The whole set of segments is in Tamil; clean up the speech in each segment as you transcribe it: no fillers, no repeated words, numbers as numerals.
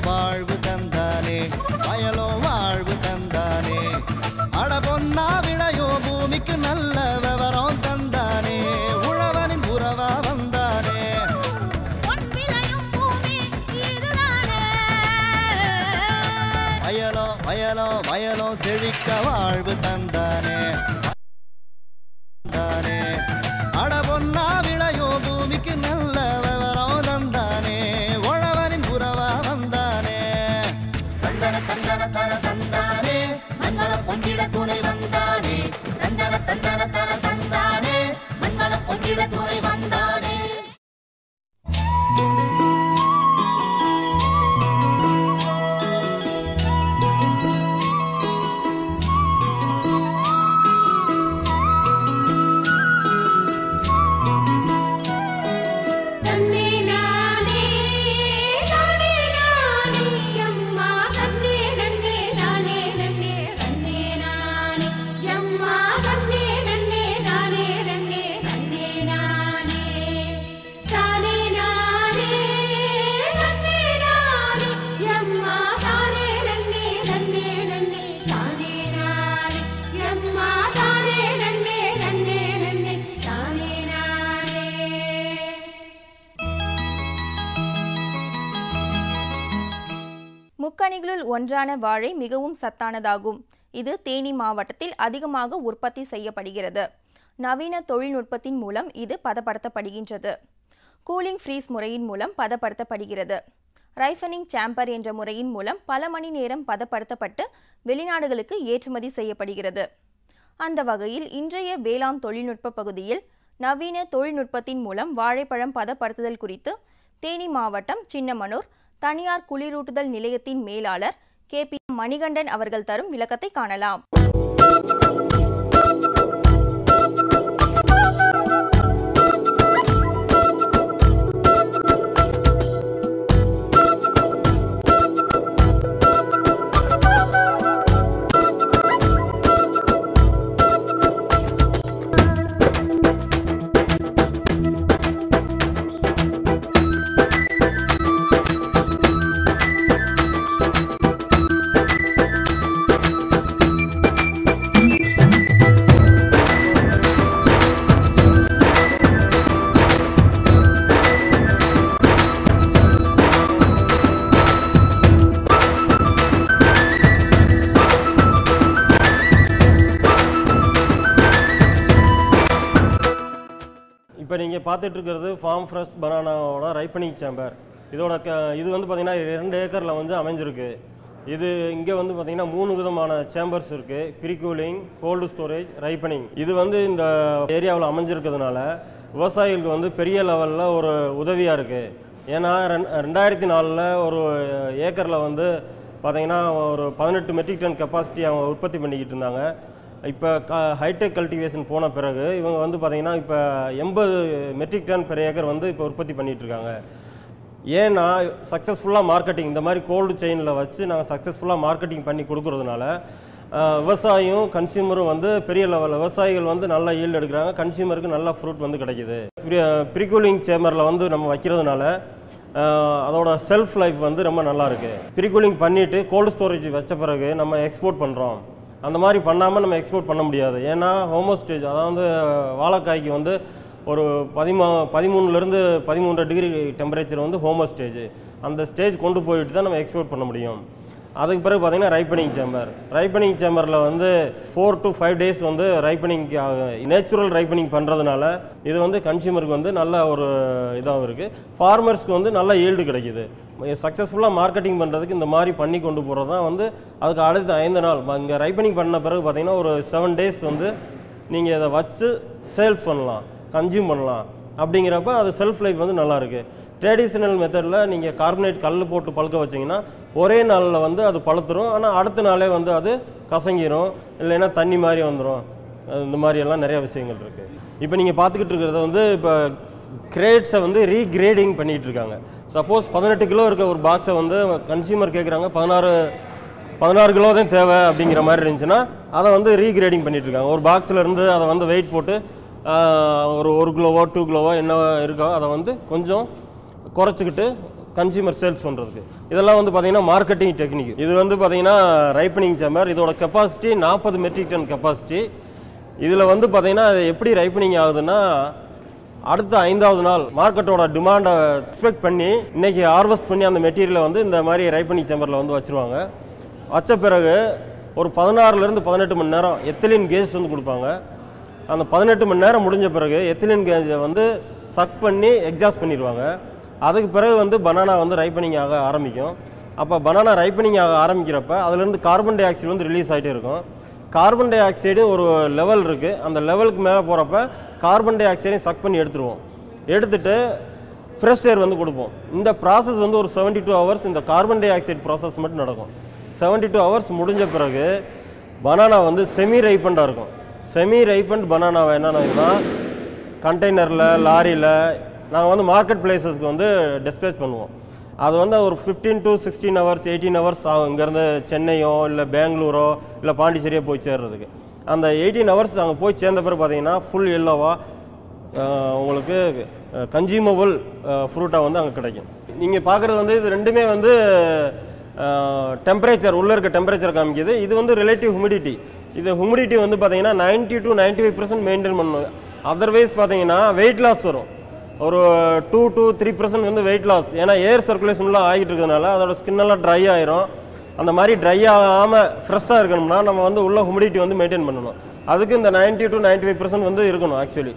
வாழ்வு தந்தானே வயலோ வாழ்வு தந்தானே அட பொன்னா விளையோ பூமிக்கு நல்ல விவரம் தந்தானே உழவனின் உறவா வந்தானே வயலோ வயலோ வயலோ செழிக்க வாழ்வு தந்தானே அட பொன்னா விளையோ பூமிக்கு நல்ல விவரம் தந்தானே உழவனின் உறவா வந்தானே தந்தன தந்தன தர தந்தானே மண்வள பொங்கிட துணை வந்தானே தந்தன தந்தன தர தந்தானே மண்வள பொங்கிட துணை வந்தானே முக்கணிகளுள் ஒன்றான வாழை மிகவும் சத்தானதாகும். இது தேனி மாவட்டத்தில் அதிகமாக உற்பத்தி செய்யப்படுகிறது. நவீன தொழில்நுட்பத்தின் மூலம் இது பதப்படுத்தப்படுகின்றது. கூலிங் ஃப்ரீஸ் முறையின் மூலம் பதப்படுத்தப்படுகிறது. ரைஃபனிங் சேம்பர் என்ற முறையின் மூலம் பல மணி நேரம் பதப்படுத்தப்பட்டு வெளிநாடுகளுக்கு ஏற்றுமதி செய்யப்படுகிறது. அந்த வகையில் இன்றைய வேளாண் தொழில்நுட்ப பகுதியில் நவீன தொழில்நுட்பத்தின் மூலம் வாழைப்பழம் பதப்படுத்துதல் குறித்து தேனி மாவட்டம் சின்னமனூர் தனியார் குளிரூட்டுதல் நிலையத்தின் மேலாளர் KP மணிகண்டன் அவர்கள் தரும் விளக்கத்தை காணலாம். இப்போ நீங்கள் பார்த்துட்டு இருக்கிறது ஃபார்ம் ஃப்ரெஷ் பனானாவோட ரைப்பனிங் சேம்பர். இதோட இது வந்து பார்த்திங்கன்னா 2 ஏக்கரில் வந்து அமைஞ்சிருக்கு. இது இங்கே வந்து பார்த்திங்கன்னா 3 விதமான சேம்பர்ஸ் இருக்குது. ப்ரீகூலிங், கோல்டு ஸ்டோரேஜ், ரைப்பனிங். இது வந்து இந்த ஏரியாவில் அமைஞ்சிருக்கிறதுனால விவசாயிகளுக்கு வந்து பெரிய லெவலில் ஒரு உதவியாக இருக்குது. ஏன்னா 2004 ஒரு ஏக்கரில் வந்து பார்த்திங்கன்னா ஒரு 18 மெட்ரிக் டன் கெப்பாசிட்டி அவங்க உற்பத்தி பண்ணிக்கிட்டு இருந்தாங்க. இப்போ ஹைடெக் கல்டிவேஷன் போன பிறகு இவங்க வந்து பார்த்திங்கன்னா இப்போ 80 மெட்ரிக் டன் பெர் ஏக்கர் வந்து இப்போ உற்பத்தி பண்ணிகிட்ருக்காங்க. ஏன்னா சக்ஸஸ்ஃபுல்லாக மார்க்கெட்டிங் இந்த மாதிரி கோல்டு செயினில் வச்சு நாங்கள் சக்ஸஸ்ஃபுல்லாக மார்க்கெட்டிங் பண்ணி கொடுக்குறதுனால விவசாயியும் கன்சியூமரும் வந்து பெரிய லெவலில் விவசாயிகள் வந்து நல்லா ஈல்டு எடுக்கிறாங்க, கன்சியூமருக்கு நல்ல ஃப்ரூட் வந்து கிடைக்கிது. ப்ரீகூலிங் சேம்பரில் வந்து நம்ம வைக்கிறதுனால அதோட செல்ஃப் லைஃப் வந்து ரொம்ப நல்லாயிருக்கு. ப்ரீகூலிங் பண்ணிவிட்டு கோல்டு ஸ்டோரேஜ் வச்ச பிறகு நம்ம எக்ஸ்போர்ட் பண்ணுறோம். அந்த மாதிரி பண்ணாமல் நம்ம எக்ஸ்போர்ட் பண்ண முடியாது. ஏன்னா ஹோமோஸ்டேஜ், அதாவது வாழைக்காய்க்கு வந்து ஒரு 13லேருந்து 13.5 டிகிரி டெம்பரேச்சர் வந்து ஹோமோஸ்டேஜ். அந்த ஸ்டேஜ் கொண்டு போயிட்டு தான் நம்ம எக்ஸ்போர்ட் பண்ண முடியும். அதுக்கு பிறகு பார்த்திங்கன்னா ரைப்பனிங் சேம்பரில் வந்து 4 to 5 டேஸ் வந்து ரைப்பனிங் நேச்சுரல் ரைப்பனிங் பண்ணுறதுனால இது வந்து கன்சியூமருக்கு வந்து நல்ல ஒரு இதாகவும் இருக்குது. ஃபார்மர்ஸ்க்கு வந்து நல்ல ஈல்டு கிடைக்கிது. சக்ஸஸ்ஃபுல்லாக மார்க்கெட்டிங் பண்ணுறதுக்கு இந்த மாதிரி பண்ணி கொண்டு போகிறது தான் வந்து அதுக்கு அடுத்த 5 நாள் இங்கே ரைப்பனிங் பண்ண பிறகு பார்த்திங்கன்னா ஒரு 7 டேஸ் வந்து நீங்கள் இதை வச்சு சேல்ஸ் பண்ணலாம், கன்சியூம் பண்ணலாம். அப்படிங்கிறப்ப அது செல்ஃப் லைஃப் வந்து நல்லாயிருக்கு. ட்ரெடிஷ்னல் மெத்தடில் நீங்கள் கார்பனேட் கல் போட்டு பழுக்க வச்சிங்கன்னா ஒரே நாளில் வந்து அது பழுத்துரும். ஆனால் அடுத்த நாளே வந்து அது கசங்கிரும், இல்லைன்னா தண்ணி மாதிரி வந்துடும். இந்த மாதிரியெல்லாம் நிறையா விஷயங்கள் இருக்குது. இப்போ நீங்கள் பார்த்துக்கிட்டு இருக்கிறத வந்து இப்போ கிரேட்ஸை வந்து ரீக்ரேடிங் பண்ணிகிட்டு இருக்காங்க. சப்போஸ் 18 கிலோ இருக்க ஒரு பாக்ஸை வந்து கன்சியூமர் கேட்குறாங்க 16 கிலோ தான் தேவை அப்படிங்கிற மாதிரி இருந்துச்சுன்னா அதை வந்து ரீக்ரேடிங் பண்ணிகிட்டு இருக்காங்க. ஒரு பாக்ஸில் இருந்து அதை வந்து வெயிட் போட்டு ஒரு 1 கிலோவோ 2 கிலோவோ என்ன இருக்கோ அதை வந்து கொஞ்சம் குறைச்சிக்கிட்டு கன்சியூமர் சேல்ஸ் பண்ணுறதுக்கு. இதெல்லாம் வந்து பார்த்திங்கன்னா மார்க்கெட்டிங் டெக்னிக். இது வந்து பார்த்திங்கன்னா ரைப்பனிங் சேம்பர். இதோட கெப்பாசிட்டி 40 மெட்ரிக் டன் கெப்பாசிட்டி. இதில் வந்து பார்த்திங்கன்னா எப்படி ரைப்பனிங் ஆகுதுன்னா, அடுத்த 5வது நாள் மார்க்கெட்டோட டிமாண்டை எக்ஸ்பெக்ட் பண்ணி இன்றைக்கி ஹார்வெஸ்ட் பண்ணி அந்த மெட்டீரியலை வந்து இந்த மாதிரி ரைப்பனிங் சேம்பரில் வந்து வச்சுருவாங்க. வச்ச பிறகு ஒரு 16லேருந்து 18 மணி நேரம் எத்திலின் கேஸ் வந்து கொடுப்பாங்க. அந்த 18 மணி நேரம் முடிஞ்ச பிறகு எத்திலின் கேஸை வந்து சக் பண்ணி எக்ஸாஸ்ட் பண்ணிடுவாங்க. அதுக்கு பிறகு வந்து பனானா வந்து ரைப்பனிங் ஆக ஆரம்பிக்கும். அப்போ பனானா ரைப்பனிங் ஆக ஆரம்பிக்கிறப்ப அதுலேருந்து கார்பன் டை ஆக்சைடு வந்து ரிலீஸ் ஆகிட்டே இருக்கும். கார்பன் டை ஆக்சைடு ஒரு லெவல் இருக்குது. அந்த லெவலுக்கு மேலே போகிறப்ப கார்பன் டை ஆக்சைடையும் சக் பண்ணி எடுத்துருவோம். எடுத்துகிட்டு ஃப்ரெஷ் ஏர் வந்து கொடுப்போம். இந்த ப்ராசஸ் வந்து ஒரு 72 ஹவர்ஸ் இந்த கார்பன் டை ஆக்சைடு ப்ராசஸ் மட்டும் நடக்கும். 72 ஹவர்ஸ் முடிஞ்ச பிறகு பனானா வந்து செமி ரைப்பண்டாக இருக்கும். செமி ரைப்பண்ட் பனானாவை என்னன்னா கண்டெய்னரில், லாரியில் நாங்கள் வந்து மார்க்கெட் பிளேசஸ்க்கு வந்து டிஸ்பேச் பண்ணுவோம். அது வந்து ஒரு 15 to 16 ஹவர்ஸ் 18 ஹவர்ஸ் ஆகும் இங்கேருந்து சென்னையோ இல்லை பெங்களூரோ இல்லை பாண்டிச்சேரியோ போய் சேர்றதுக்கு. அந்த 18 ஹவர்ஸ் அங்கே போய் சேர்ந்த பிறகு பார்த்தீங்கன்னா ஃபுல் எல்லோவாக உங்களுக்கு கன்சியூமபிள் ஃப்ரூட்டாக வந்து அங்கே கிடைக்கும். நீங்கள் பார்க்குறது வந்து இது ரெண்டுமே வந்து டெம்பரேச்சர், உள்ளே இருக்க டெம்பரேச்சர் காமிக்குது. இது வந்து ரிலேட்டிவ் ஹியூமிடிட்டி. இது ஹியூமிடிட்டி வந்து பார்த்தீங்கன்னா 90 to 95% மெயின்டைன் பண்ணணும். அதர்வைஸ் பார்த்தீங்கன்னா வெயிட் லாஸ் வரும். ஒரு 2 to 3% வந்து வெயிட் லாஸ். ஏன்னா ஏர் சர்க்குலேஷன்லாம் ஆகிட்டு இருக்கிறதுனால அதோட ஸ்கின்னெல்லாம் ட்ரை ஆயிரும். அந்த மாதிரி ட்ரை ஆகாமல் ஃப்ரெஷ்ஷாக இருக்கணும்னா நம்ம வந்து உள்ள ஹியூமிடிட்டி வந்து மெயின்டைன் பண்ணணும். அதுக்கு இந்த 90 to 95% வந்து இருக்கணும் ஆக்சுவலி.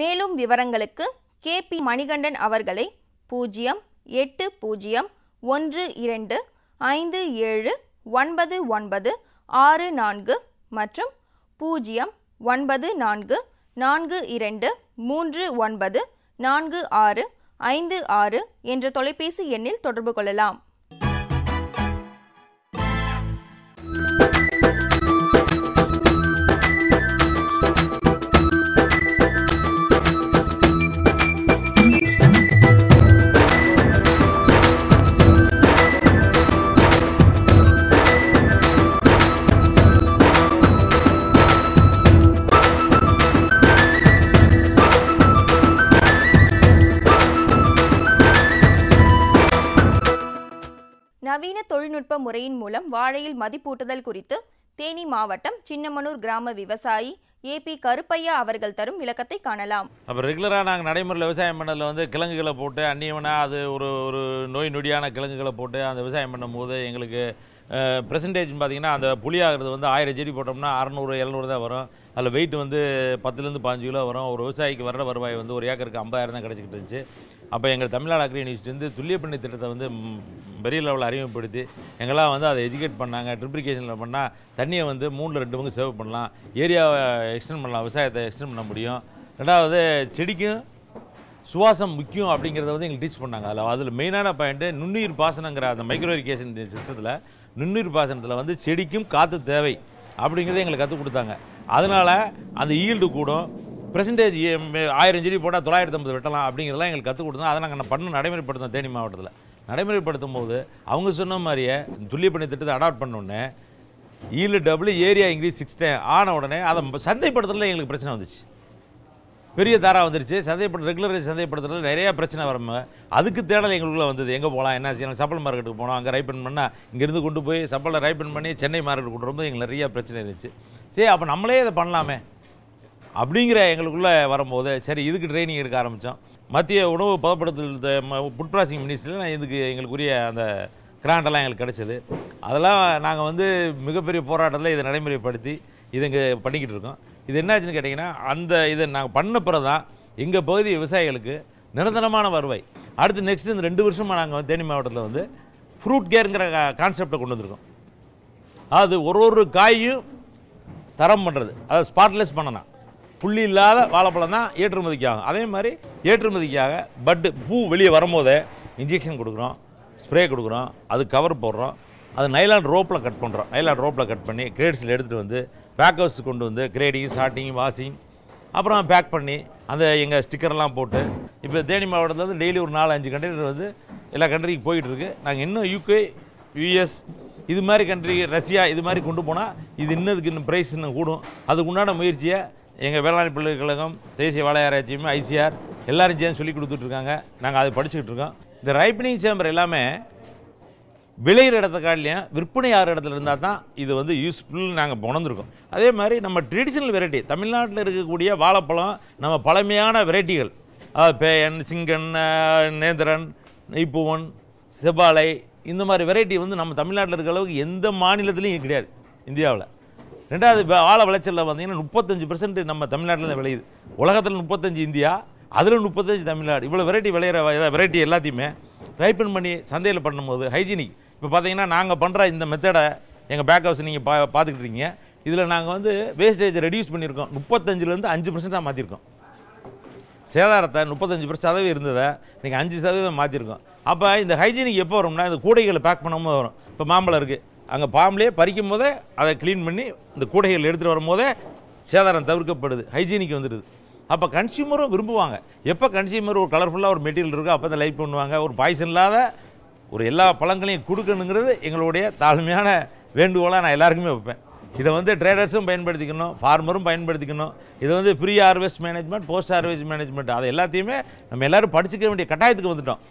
மேலும் விவரங்களுக்கு KP மணிகண்டன் அவர்களை 08012579964 மற்றும் 09442394656 என்ற தொலைபேசி எண்ணில் தொடர்பு கொள்ளலாம். நவீன தொழில்நுட்ப முறையின் மூலம் வாழையில் மதிப்பூட்டுதல் குறித்து தேனி மாவட்டம் சின்னமனூர் கிராம விவசாயி AP கருப்பையா அவர்கள் தரும் விளக்கத்தை காணலாம். அப்போ ரெகுலராக நாங்கள் நடைமுறையில் விவசாயம் பண்ணதில் வந்து கிழங்குகளை போட்டு அந்நியவனாக அது ஒரு நோய் நொடியான கிழங்குகளை போட்டு அந்த விவசாயம் பண்ணும்போது எங்களுக்கு பெர்சன்டேஜ் பார்த்திங்கன்னா அந்த புளியாகிறது வந்து 1000 செடி போட்டோம்னா 600-700 தான் வரும். அதில் வெயிட் வந்து 10-15 கிலோ வரும். ஒரு விவசாயிக்கு வர்ற வருவாய் வந்து ஒரு ஏக்கருக்கு 50,000 தான் கிடச்சிக்கிட்டு இருந்துச்சு. அப்போ எங்கள் தமிழ்நாடு அக்ரி யூனிவர்சிட்டி வந்து துல்லிய பண்ணி திட்டத்தை வந்து பெரிய லெவலில் அறிமுகப்படுத்தி எங்கெல்லாம் வந்து அதை எஜுகேட் பண்ணாங்க. ட்ரிப்ளிகேஷனில் பண்ணால் தண்ணியை வந்து 3-2 பங்கு சேவ் பண்ணலாம், ஏரியாவை எக்ஸ்டெண்ட் பண்ணலாம், விவசாயத்தை எக்ஸ்டெண்ட் பண்ண முடியும். ரெண்டாவது செடிக்கும் சுவாசம் முக்கியம் அப்படிங்கிறத வந்து எங்களுக்கு டீச் பண்ணாங்க. அதில் மெயினான பாயிண்ட்டு நுண்ணுயிர் பாசனங்கிற அந்த மைக்ரோ இரிகேஷன் சிஸ்டத்தில் நுண்ணுயிர் பாசனத்தில் வந்து செடிக்கும் காற்று தேவை அப்படிங்கிறத எங்களுக்கு கற்றுக் கொடுத்தாங்க. அதனால் அந்த ஈல்டு கூடும். பெர்சன்டேஜ் 1000 செடி போட்டால் 950 வெட்டலாம் அப்படிங்கிறதெல்லாம் எங்களுக்கு கற்றுக் கொடுத்தோம். அதை நாங்கள் நடைமுறைப்படுத்தோம் தேனி மாவட்டத்தில். நடைமுறைப்படுத்தும் போது அவங்க சொன்ன மாதிரியே துல்லிய பண்ணி திட்டத்தை அடாப்ட் பண்ணோடனே yield double, area increase 6 time ஆன உடனே அதை சந்தைப்படுத்துறதுல எங்களுக்கு பிரச்சனை வந்துச்சு. பெரிய தாரா வந்துருச்சு. ரெகுலர் சந்தைப்படுத்துறதுல நிறையா பிரச்சனை வரும். அதுக்கு தேடல் எங்களுக்குள்ளே வந்தது. எங்கே போகலாம், என்ன செய்யலாம், சப்பல் மார்க்கெட்டுக்கு போனோம். அங்கே ரைப்பன் பண்ணால் இங்கேருந்து கொண்டு போய் சப்பலில் ரைப்பன் பண்ணி சென்னை மார்க்கெட்டுக்கு கொண்டு வரும்போது எங்களுக்கு நிறையா பிரச்சனை இருந்துச்சு. சரி, அப்போ நம்மளே இதை பண்ணலாமே அப்படிங்கிற எங்களுக்குள்ளே வரும்போது சரி இதுக்கு ட்ரைனிங் எடுக்க ஆரம்பித்தோம். மத்திய உணவு பதப்படுத்தல் ஃபுட் ப்ராசஸிங் மினிஸ்ட்ரியில் இதுக்கு எங்களுக்குரிய அந்த கிராண்டெல்லாம் எங்களுக்கு கிடச்சிது. அதெல்லாம் நாங்கள் வந்து மிகப்பெரிய போராட்டத்தில் இதை நடைமுறைப்படுத்தி இதை இங்கே பண்ணிக்கிட்டு இருக்கோம். இது என்னாச்சுன்னு கேட்டிங்கன்னா, இதை நாங்கள் பண்ண பிறகு தான் எங்கள் பகுதி விவசாயிகளுக்கு நிரந்தரமான வருவாய். அடுத்து நெக்ஸ்ட் இந்த 2 வருஷமாக நாங்கள் தேனி மாவட்டத்தில் வந்து ஃப்ரூட் கேருங்கிற கான்செப்டை கொண்டு வந்திருக்கோம். அது ஒரு காயும் தரம் பண்ணுறது, அதை ஸ்பாட்லெஸ் பண்ணலாம். புள்ளி இல்லாத வாழைப்பழம் தான் ஏற்றுமதிக்காகும். அதே மாதிரி ஏற்றுமதிக்காக பூ வெளியே வரும்போதே இன்ஜெக்ஷன் கொடுக்குறோம், ஸ்ப்ரே கொடுக்குறோம், அது கவர் போடுறோம், அது நைலான் ரோப்பில் கட் பண்ணுறோம். நைலான் ரோப்பில் கட் பண்ணி கிரேட்ஸில் எடுத்துகிட்டு வந்து பேக் ஹவுஸுக்கு கொண்டு வந்து கிரேடிங், சார்ட்டிங், வாஷிங், அப்புறம் பேக் பண்ணி அந்த எங்கள் ஸ்டிக்கர்லாம் போட்டு இப்போ தேனி மாவட்டத்தில் வந்து டெய்லி ஒரு 4-5 கண்டெய்னர் வந்து எல்லா கண்ட்ரிக்கு போயிட்டுருக்கு. நாங்கள் இன்னும் UK, US இது மாதிரி கண்ட்ரி, ரஷ்யா இது மாதிரி கொண்டு போனால் இது இன்னும் ப்ரைஸ் இன்னும் கூடும். அதுக்கு உண்டான முயற்சியை எங்கள் வேளாண் பல்கலைக்கழகம், தேசிய வாழை ஆராய்ச்சியும், ICR எல்லாரும் சேர்ந்து சொல்லி கொடுத்துட்ருக்காங்க. நாங்கள் அதை படிச்சுக்கிட்டு இருக்கோம். இந்த ரைப்பனிங் சேம்பர் எல்லாமே விளையிற இடத்துக்காட்டிலையும் விற்பனை ஆகிற இடத்துல இருந்தால் தான் இது வந்து யூஸ்ஃபுல்னு நாங்கள் உணர்ந்துருக்கோம். அதே மாதிரி நம்ம ட்ரெடிஷ்னல் வெரைட்டி தமிழ்நாட்டில் இருக்கக்கூடிய வாழைப்பழம் நம்ம பழமையான வெரைட்டிகள், பேயன், சிங்கன், நேந்திரன், நெய்ப்பூவன், செவ்வாழை, இந்த மாதிரி வெரைட்டி வந்து நம்ம தமிழ்நாட்டில் இருக்கிற அளவுக்கு எந்த மாநிலத்துலையும் கிடையாது இந்தியாவில். ரெண்டாவது வாழை விளைச்சலில் பார்த்தீங்கன்னா 35% நம்ம தமிழ்நாட்டில் விளையுது. உலகத்தில் 35 இந்தியா, அதில் 35 தமிழ்நாடு. இவ்வளோ வெரைட்டி விளையிற வெரைட்டி எல்லாத்தையுமே ரைப்பன் பண்ணி சந்தையில் பண்ணும்போது ஹைஜீனிக். இப்போ பார்த்தீங்கன்னா நாங்கள் பண்ணுற இந்த மெத்தடை எங்கள் பேக் ஹவுஸ் நீங்கள் பார்த்துக்கிட்டு இருக்கீங்க. இதில் நாங்கள் வந்து வேஸ்டேஜை ரெடியூஸ் பண்ணியிருக்கோம். 35% 5% மாற்றிருக்கோம். சேதாரத்தை 35% இருந்ததை நீங்கள் 5% மாற்றிருக்கோம். அப்போ இந்த ஹைஜீனிக் எப்போ வரும்னா இந்த கூடைகளை பேக் பண்ணும்போது வரும். இப்போ மாம்பழம் இருக்குது, அங்கே பாம்புலேயே பறிக்கும் போதே அதை க்ளீன் பண்ணி இந்த கூடைகள் எடுத்துகிட்டு வரும்போதே சேதாரம் தவிர்க்கப்படுது, ஹைஜீனிக் வந்துடுது. அப்போ கன்சியூமரும் விரும்புவாங்க. எப்போ கன்சியூமர் ஒரு கலர்ஃபுல்லாக ஒரு மெட்டீரியல் இருக்கோ அப்போ தான் லைக் பண்ணுவாங்க. ஒரு பாய்சன் இல்லாத ஒரு எல்லா பழங்களையும் கொடுக்கணுங்கிறது எங்களுடைய தாழ்மையான வேண்டுகோளாக நான் எல்லாருக்குமே வைப்பேன். இதை வந்து ட்ரேடர்ஸும் பயன்படுத்திக்கணும், ஃபார்மரும் பயன்படுத்திக்கணும். இதை வந்து pre harvest management, post harvest management, அதை எல்லாத்தையுமே நம்ம எல்லோரும் படிச்சுக்க வேண்டிய கட்டாயத்துக்கு வந்துட்டோம்.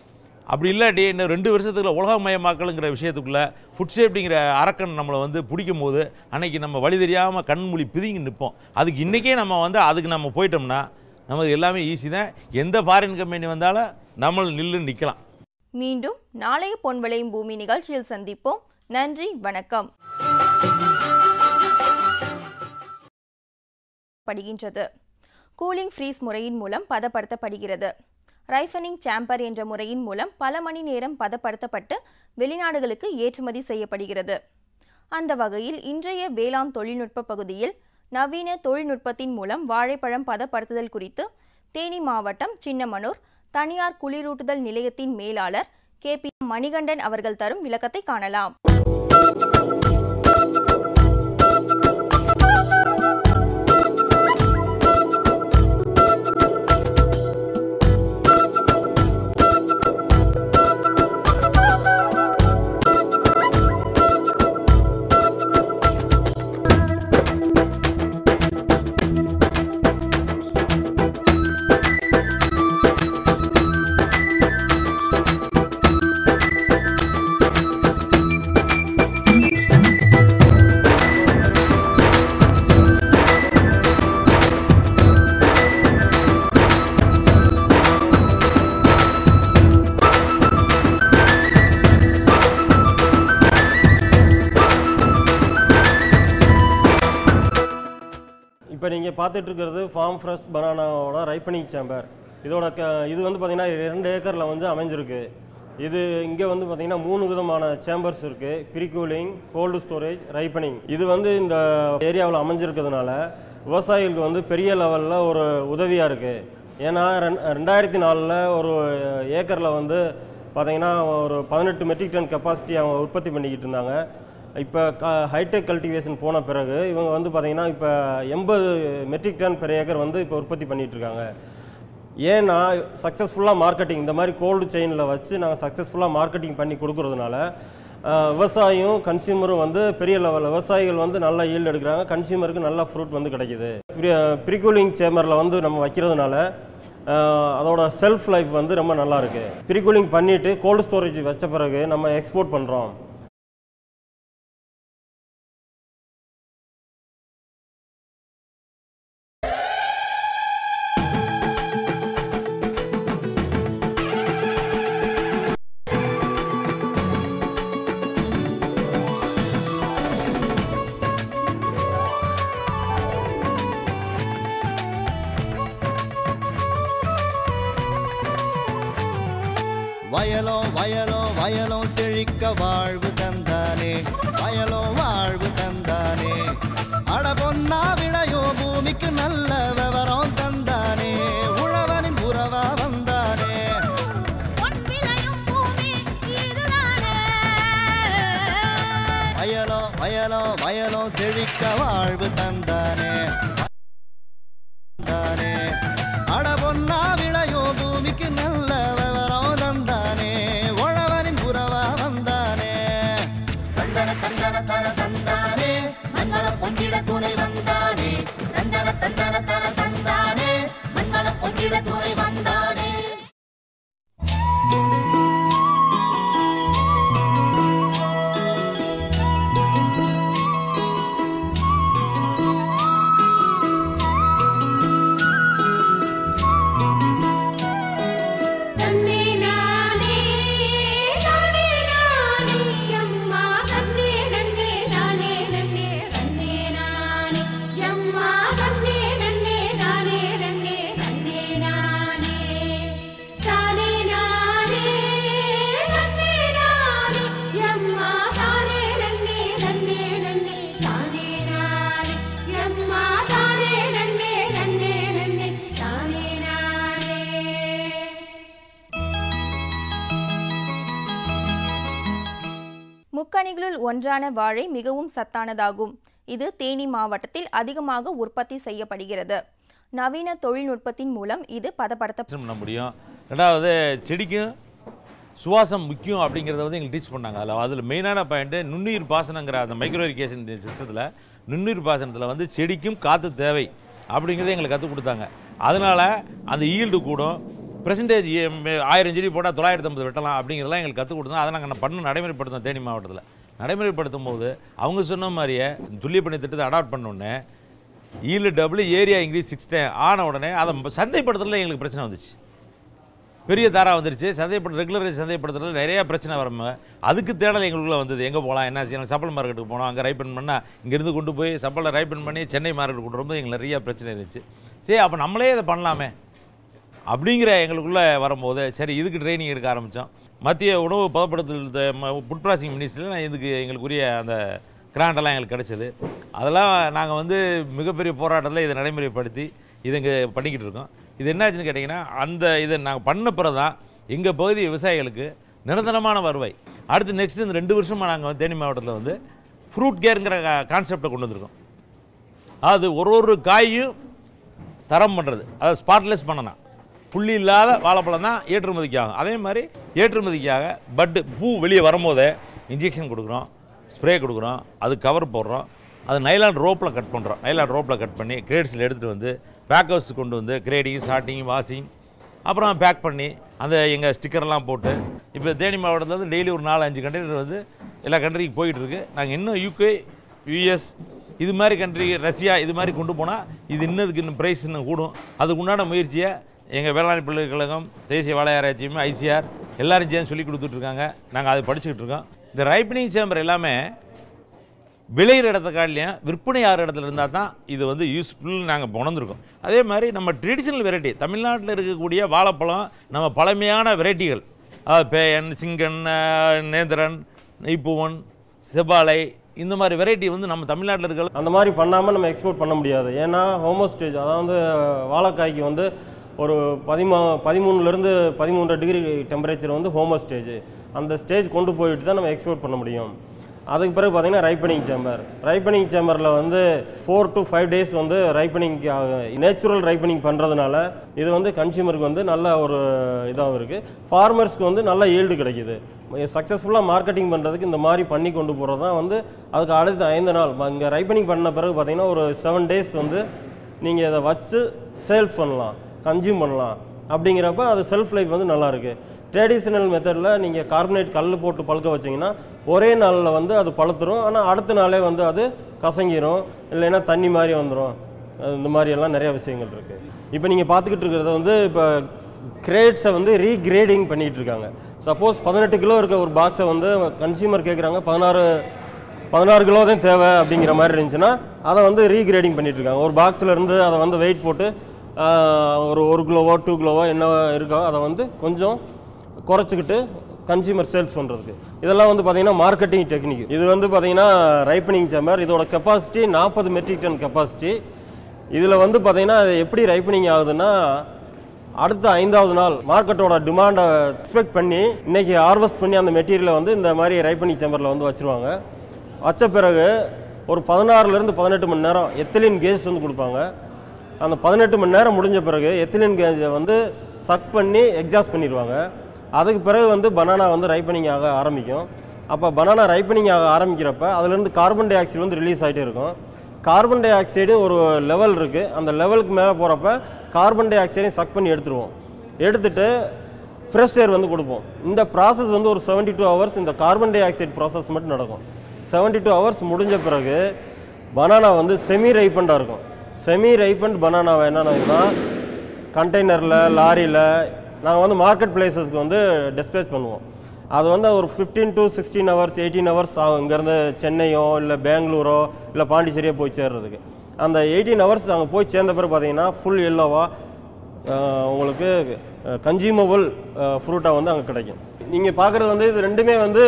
அப்படி இல்லாட்டி இன்னும் 2 வருஷத்துக்குள்ள உலகமயமாக்கலுங்கிற விஷயத்துக்குள்ளே ஃபுட் சேஃப்டிங்கிற அரக்கன் நம்மளை வந்து பிடிக்கும் போது அன்றைக்கி நம்ம வழி தெரியாமல் கண்மொழி பிதுங்கி நிற்போம். அதுக்கு இன்றைக்கே நம்ம வந்து அதுக்கு நம்ம போயிட்டோம்னா நமக்கு எல்லாமே ஈஸி தான். எந்த ஃபாரின் கம்பெனி வந்தாலும் நம்ம நிற்கலாம். மீண்டும் நாளைய பொன் விளையும் பூமி நிகழ்ச்சியில் சந்திப்போம். நன்றி, வணக்கம். படுகின்றது. கூலிங் ஃப்ரீஸ் முறையின் மூலம் பதப்படுத்தப்படுகிறது. ரைப்பனிங் சேம்பர் என்ற முறையின் மூலம் பல மணி நேரம் பதப்படுத்தப்பட்டு வெளிநாடுகளுக்கு ஏற்றுமதி செய்யப்படுகிறது. அந்த வகையில் இன்றைய வேளாண் தொழில்நுட்ப பகுதியில் நவீன தொழில்நுட்பத்தின் மூலம் வாழைப்பழம் பதப்படுத்துதல் குறித்து தேனி மாவட்டம் சின்னமனூர் தனியார் குளிரூட்டுதல் நிலையத்தின் மேலாளர் KP மணிகண்டன் அவர்கள் தரும் விளக்கத்தை காணலாம். இப்போ நீங்கள் பார்த்துட்ருக்கிறது ஃபார்ம் ஃப்ரெஷ் பனானாவோட ரைப்பனிங் சேம்பர். இது வந்து பார்த்திங்கன்னா 2 ஏக்கரில் வந்து அமைஞ்சிருக்கு. இது இங்கே வந்து பார்த்திங்கன்னா 3 விதமான சேம்பர்ஸ் இருக்குது. ப்ரீகூலிங், கோல்டு ஸ்டோரேஜ், ரைப்பனிங். இது வந்து இந்த ஏரியாவில் அமைஞ்சிருக்கிறதுனால விவசாயிகளுக்கு வந்து பெரிய லெவலில் ஒரு உதவியாக இருக்குது. ஏன்னா 2004 ஒரு ஏக்கரில் வந்து பார்த்திங்கன்னா ஒரு 18 மெட்ரிக் டன் கெப்பாசிட்டி அவங்க உற்பத்தி பண்ணிக்கிட்டு இருந்தாங்க. இப்போ ஹைடெக் கல்டிவேஷன் போன பிறகு இவங்க வந்து பார்த்திங்கன்னா இப்போ 80 மெட்ரிக் டன் பெர் ஏக்கர் வந்து இப்போ உற்பத்தி பண்ணிகிட்ருக்காங்க. ஏன்னா சக்ஸஸ்ஃபுல்லாக மார்க்கெட்டிங் இந்த மாதிரி கோல்டு செயினில் வச்சு நாங்கள் சக்ஸஸ்ஃபுல்லாக மார்க்கெட்டிங் பண்ணி கொடுக்குறதுனால விவசாயியும் கன்சியூமரும் வந்து பெரிய லெவலில் விவசாயிகள் வந்து நல்லா ஈல்டு எடுக்கிறாங்க, கன்சியூமருக்கு நல்ல ஃப்ரூட் வந்து கிடைக்கிது. ப்ரீகூலிங் சேம்பரில் வந்து நம்ம வைக்கிறதுனால அதோட செல்ஃப் லைஃப் வந்து ரொம்ப நல்லாயிருக்கு. ப்ரீகூலிங் பண்ணிவிட்டு கோல்டு ஸ்டோரேஜ் வச்ச பிறகு நம்ம எக்ஸ்போர்ட் பண்ணுறோம். வயலோ வயலோ வயலோ செழிக்க வாழ்வு தந்தானே, வயலோ வாழ்வு தந்தானே. அட பொன்னா விளையோ பூமிக்கு நல்ல விவரம் தந்தானே, உழவனின் உறவா வந்தானே. வயலோ வயலோ வயலோ செழிக்க வாழ்வு தந்தானே தானே. அட பொன்னா விளையோ பூமிக்கு நல்ல விவரம் தந்தானே, உழவனின் உறவா வந்தானே. தந்தன தந்தன தன தந்தானே, மண்வள பொங்கிட துணை வந்தானே. தந்தன தந்தன தன தந்தானே, மண்வள பொங்கிட துணை வந்தானே. மரக்கனிகளுள் ஒன்றான வாழை மிகவும் சத்தானதாகும். இது தேனி மாவட்டத்தில் அதிகமாக உற்பத்தி செய்யப்படுகிறது. நவீன தொழில்நுட்பத்தின் மூலம் இது பதப்படுத்த முடியும். ரெண்டாவது, செடிக்கும் சுவாசம் முக்கியம் அப்படிங்கிறத வந்து எங்களுக்கு டீச் பண்ணாங்க. அதில் மெயினான பாயிண்ட்டு நுண்ணுயிர் பாசனங்கிற அந்த மைக்ரோ இரிகேஷன் சிஸ்டத்தில் நுண்ணுயிர் பாசனத்தில் வந்து செடிக்கும் காற்று தேவை அப்படிங்கிறத எங்களுக்கு கற்றுக் கொடுத்தாங்க. அதனால் அந்த ஈல்டு கூடும். பெர்சன்டேஜ் 1000 செடி போட்டால் 950 வெட்டலாம் அப்படிங்கிறதெல்லாம் எங்களுக்கு கற்றுக் கொடுத்தோம். அதை நாங்கள் நடைமுறைப்படுத்தோம். தேனி மாவட்டத்தில் நடைமுறைப்படுத்தும் போது அவங்க சொன்ன மாதிரியே துல்லிய பணி திட்டத்தை அடாப்ட் பண்ணோடனே yield double, area increase 6 time ஆன உடனே அதை சந்தைப்படுத்துறதுல எங்களுக்கு பிரச்சனை வந்துச்சு. பெரிய தாரா வந்துருச்சு. ரெகுலர் சந்தைப்படுத்துறது நிறைய பிரச்சனை வரும். அதுக்கு தேடல் எங்களுக்குள்ள வந்தது. எங்கே போகலாம், என்ன செய்யலாம், சப்பல் மார்க்கெட்டுக்கு போனோம். அங்கே ரைப்பன் பண்ணால் இங்கேருந்து கொண்டு போய் சப்பலில் ரைப்பன் பண்ணி சென்னை மார்க்கெட்டுக்கு கொண்டு வரும்போது எங்களுக்கு நிறைய பிரச்சனை இருந்துச்சு. சரி, அப்போ நம்மளே இதை பண்ணலாமே அப்படிங்கிற எங்களுக்குள்ளே வரும்போது சரி இதுக்கு ட்ரைனிங் எடுக்க ஆரம்பித்தோம். மத்திய உணவு பதப்படுத்தல் ஃபுட் ப்ராசஸிங் மினிஸ்ட்ரியில் இதுக்கு எங்களுக்குரிய அந்த கிராண்டெல்லாம் எங்களுக்கு கிடச்சிது. அதெல்லாம் நாங்கள் வந்து மிகப்பெரிய போராட்டத்தில் இதை நடைமுறைப்படுத்தி இதை இங்கே பண்ணிக்கிட்டு இருக்கோம். இது என்னாச்சுன்னு கேட்டிங்கன்னா, இதை நாங்கள் பண்ண பிறகு தான் எங்கள் பகுதி விவசாயிகளுக்கு நிரந்தரமான வருவாய். அடுத்து நெக்ஸ்ட் இந்த 2 வருஷமாக நாங்கள் தேனி மாவட்டத்தில் வந்து ஃப்ரூட் கேருங்கிற கான்செப்டை கொண்டு வந்திருக்கோம். அது ஒரு காயும் தரம் பண்ணுறது, அதை ஸ்பாட்லெஸ் பண்ணணும். புள்ளி இல்லாத வாழைப்பழம் தான் ஏற்றுமதிக்காகும். அதே மாதிரி ஏற்றுமதிக்காக பூ வெளியே வரும்போதே இன்ஜெக்ஷன் கொடுக்குறோம், ஸ்ப்ரே கொடுக்குறோம், அது கவர் போடுறோம், அது நைலான் ரோப்பில் கட் பண்ணுறோம். நைலான் ரோப்பில் கட் பண்ணி கிரேட்ஸில் எடுத்துகிட்டு வந்து பேக் ஹவுஸுக்கு கொண்டு வந்து கிரேடிங், சார்ட்டிங், வாஷிங், அப்புறம் பேக் பண்ணி அந்த எங்கள் ஸ்டிக்கர்லாம் போட்டு இப்போ தேனி மாவட்டத்தில் வந்து டெய்லி ஒரு 4-5 கண்டெய்னர் வந்து எல்லா கண்ட்ரிக்கு போயிட்டுருக்கு. நாங்கள் இன்னும் UK, US இது மாதிரி கண்ட்ரி, ரஷ்யா இது மாதிரி கொண்டு போனால் இது இன்னும் ப்ரைஸ் இன்னும் கூடும். அதுக்கு உண்டான முயற்சியை எங்கள் வேளாண் பல்கலைக்கழகம், தேசிய வாழை ஆராய்ச்சியும், ICR எல்லாரும் சேர்ந்து சொல்லி கொடுத்துட்ருக்காங்க. நாங்கள் அதை படிச்சுக்கிட்டு இருக்கோம். இந்த ரைப்பனிங் சேம்பர் எல்லாமே விளையிற இடத்த காட்டிலையும் விற்பனை ஆகிற இடத்துல இருந்தால் தான் இது வந்து யூஸ்ஃபுல்னு நாங்கள் உணர்ந்துருக்கோம். அதே மாதிரி நம்ம ட்ரெடிஷ்னல் வெரைட்டி தமிழ்நாட்டில் இருக்கக்கூடிய வாழைப்பழம், நம்ம பழமையான வெரைட்டிகள், பேயன், சிங்கன், நேந்திரன், நெய்ப்பூவன், செவ்வாழை, இந்த மாதிரி வெரைட்டி வந்து நம்ம தமிழ்நாட்டில் இருக்க அந்த மாதிரி பண்ணாமல் நம்ம எக்ஸ்போர்ட் பண்ண முடியாது. ஏன்னா ஹோமோஸ்டேஜ், அதாவது வாழைக்காய்க்கு வந்து ஒரு 13லேருந்து 13 டிகிரி டெம்பரேச்சர் வந்து ஹோமோஸ்டேஜ். அந்த ஸ்டேஜ் கொண்டு போயிட்டு தான் நம்ம எக்ஸ்போர்ட் பண்ண முடியும். அதுக்கு பிறகு பார்த்திங்கன்னா ரைப்பனிங் சேம்பரில் வந்து 4 to 5 டேஸ் வந்து ரைப்பனிங் நேச்சுரல் ரைப்பனிங் பண்ணுறதுனால இது வந்து கன்சியூமருக்கு வந்து நல்ல ஒரு இதாகவும் இருக்குது. ஃபார்மர்ஸ்க்கு வந்து நல்ல ஈல்டு கிடைக்கிது. சக்ஸஸ்ஃபுல்லாக மார்க்கெட்டிங் பண்ணுறதுக்கு இந்த மாதிரி பண்ணி கொண்டு போகிறது தான் வந்து அதுக்கு அடுத்த 5 நாள் இங்கே ரைப்பனிங் பண்ண பிறகு பார்த்திங்கன்னா ஒரு 7 டேஸ் வந்து நீங்கள் இதை வச்சு சேல்ஸ் பண்ணலாம், கன்சியூம் பண்ணலாம். அப்படிங்கிறப்ப அது செல்ஃப் லைஃப் வந்து நல்லாயிருக்கு. ட்ரெடிஷ்னல் மெத்தடில் நீங்கள் கார்பனேட் கல் போட்டு பழுக்க வச்சிங்கன்னா ஒரே நாளில் வந்து அது பழுத்துரும். ஆனால் அடுத்த நாளே வந்து அது கசங்கிரும், இல்லைன்னா தண்ணி மாதிரி வந்துடும். இந்த மாதிரியெல்லாம் நிறைய விஷயங்கள் இருக்குது. இப்போ நீங்கள் பார்த்துக்கிட்டு இருக்கிறத வந்து இப்போ கிரேட்ஸை வந்து ரீக்ரேடிங் பண்ணிகிட்டு இருக்காங்க. சப்போஸ் 18 கிலோ இருக்க ஒரு பாக்ஸை வந்து கன்சியூமர் கேட்குறாங்க 16 கிலோ தான் தேவை அப்படிங்கிற மாதிரி இருந்துச்சுன்னா அதை வந்து ரீக்ரேடிங் பண்ணிகிட்டு இருக்காங்க. ஒரு பாக்ஸில் இருந்து அதை வந்து வெயிட் போட்டு ஒரு 1 கிலோவோ 2 கிலோவோ என்ன இருக்கோ அதை வந்து கொஞ்சம் குறைச்சிக்கிட்டு கன்சியூமர் சேல்ஸ் பண்ணுறதுக்கு இதெல்லாம் வந்து பார்த்திங்கன்னா மார்க்கெட்டிங் டெக்னிக். இது வந்து பார்த்திங்கன்னா ரைப்பனிங் சேம்பர், இதோட கெப்பாசிட்டி 40 மெட்ரிக் டன் கெப்பாசிட்டி. இதில் வந்து பார்த்திங்கன்னா அது எப்படி ரைப்பனிங் ஆகுதுன்னா, அடுத்த 5வது நாள் மார்க்கெட்டோட டிமாண்டை எக்ஸ்பெக்ட் பண்ணி இன்றைக்கி ஹார்வெஸ்ட் பண்ணி அந்த மெட்டீரியலை வந்து இந்த மாதிரி ரைப்பனிங் சேம்பரில் வந்து வச்சுருவாங்க. வச்ச பிறகு ஒரு 16லேருந்து 18 மணி நேரம் எத்திலின் கேஸ் வந்து கொடுப்பாங்க. அந்த 18 மணி நேரம் முடிஞ்ச பிறகு எத்திலின் கேஸை வந்து சக் பண்ணி எக்ஸாஸ்ட் பண்ணிடுவாங்க. அதுக்கு பிறகு வந்து பனானா வந்து ரைப்பனிங் ஆக ஆரம்பிக்கும். அப்போ பனானா ரைப்பனிங் ஆக ஆரம்பிக்கிறப்ப அதுலேருந்து கார்பன் டை ஆக்சைடு வந்து ரிலீஸ் ஆகிட்டே இருக்கும். கார்பன் டை ஆக்சைடு ஒரு லெவல் இருக்குது. அந்த லெவலுக்கு மேலே போகிறப்ப கார்பன் டை ஆக்சைடையும் சக் பண்ணி எடுத்துருவோம். எடுத்துகிட்டு ஃப்ரெஷ் ஏர் வந்து கொடுப்போம். இந்த ப்ராசஸ் வந்து ஒரு 72 ஹவர்ஸ் இந்த கார்பன் டை ஆக்சைடு ப்ராசஸ் மட்டும் நடக்கும். 72 ஹவர்ஸ் முடிஞ்ச பிறகு பனானா வந்து செமி ரைப்பண்டாக இருக்கும். செமி ரைப்பண்ட் பனானாவை என்னன்னா கண்டெய்னரில், லாரியில் நாங்கள் வந்து மார்க்கெட் பிளேசஸ்க்கு வந்து டிஸ்பேச் பண்ணுவோம். அது வந்து ஒரு 15 to 16 ஹவர்ஸ் 18 ஹவர்ஸ் ஆகும் இங்கேருந்து சென்னையோ இல்லை பெங்களூரோ இல்லை பாண்டிச்சேரியோ போய் சேர்றதுக்கு. அந்த 18 ஹவர்ஸ் அங்கே போய் சேர்ந்த பிறகு பார்த்தீங்கன்னா ஃபுல் எல்லோவாக உங்களுக்கு கன்சியூமபிள் ஃப்ரூட்டாக வந்து அங்கே கிடைக்கும். நீங்கள் பார்க்குறது வந்து இது ரெண்டுமே வந்து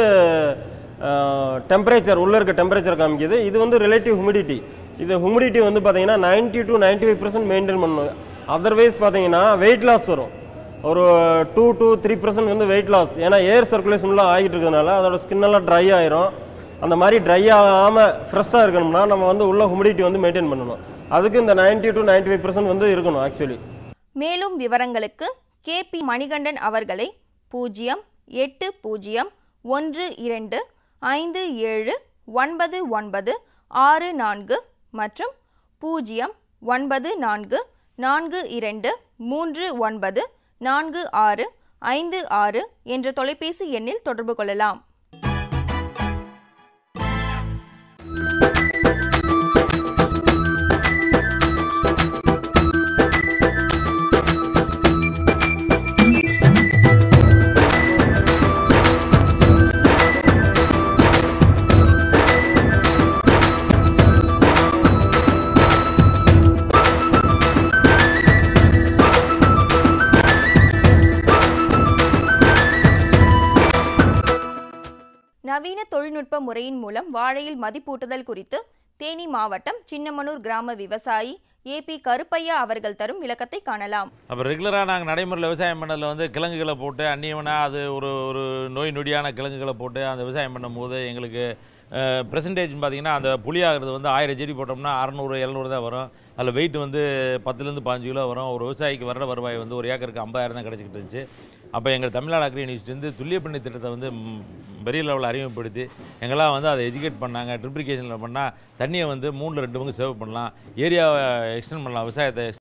டெம்பரேச்சர், உள்ளே இருக்க டெம்பரேச்சர் காமிக்குது. இது வந்து ரிலேட்டிவ் ஹியூமிடிட்டி. இது ஹியூமிடிட்டி வந்து பார்த்தீங்கன்னா 90 to 95% மெயின்டைன் பண்ணணும். அதர்வைஸ் பார்த்தீங்கன்னா வெயிட் லாஸ் வரும். ஒரு 2 to 3% வந்து வெயிட் லாஸ். ஏன்னா ஏர் சர்க்குலேஷன்லாம் ஆகிட்டு இருக்கிறதுனால அதோட ஸ்கின்னெல்லாம் ட்ரை ஆயிரும். அந்த மாதிரி ட்ரை ஆகாமல் ஃப்ரெஷ்ஷாக இருக்கணும்னா நம்ம வந்து உள்ள ஹுமிடிட்டி வந்து மெயின்டைன் பண்ணணும். அதுக்கு இந்த 90 to 95% வந்து இருக்கணும் ஆக்சுவலி. மேலும் விவரங்களுக்கு KP மணிகண்டன் அவர்களை 08212579964 மற்றும் 09442394656 என்ற தொலைபேசி எண்ணில் தொடர்பு கொள்ளலாம். நவீன தொழில்நுட்ப முறையின் மூலம் வாழையில் மதிப்பூட்டுதல் குறித்து தேனி மாவட்டம் சின்னமனூர் கிராம விவசாயி AP கருப்பையா அவர்கள் தரும் விளக்கத்தை காணலாம். அப்போ ரெகுலராக நாங்கள் நடைமுறையில் விவசாயம் பண்ணதில் வந்து கிழங்குகளை போட்டு அந்நியவனாக அது ஒரு ஒரு நோய் நொடியான கிழங்குகளை போட்டு அந்த விவசாயம் பண்ணும்போது எங்களுக்கு பெர்சன்டேஜ் பார்த்திங்கன்னா அந்த புளியாகிறது வந்து 1000 செடி போட்டோம்னா 600-700 தான் வரும். அதில் வெயிட் வந்து 10-15 கிலோ வரும். ஒரு விவசாயிக்கு வர்ற வருவாய் வந்து ஒரு ஏக்கருக்கு 50,000 தான் கிடச்சிக்கிட்டு இருந்துச்சு. அப்போ எங்கள் தமிழ்நாடு அக்ரி யூனிவர்சிட்டி வந்து துல்லிய பண்ணி திட்டத்தை வந்து பெரிய லெவலில் அறிமுகப்படுத்தி எங்களாம் வந்து அதை எஜுகேட் பண்ணாங்க. ட்ரிப்ளிகேஷனில் பண்ணால் தண்ணியை வந்து 3-2 பங்கு சேவ் பண்ணலாம், ஏரியாவை எக்ஸ்டெண்ட் பண்ணலாம், விவசாயத்தை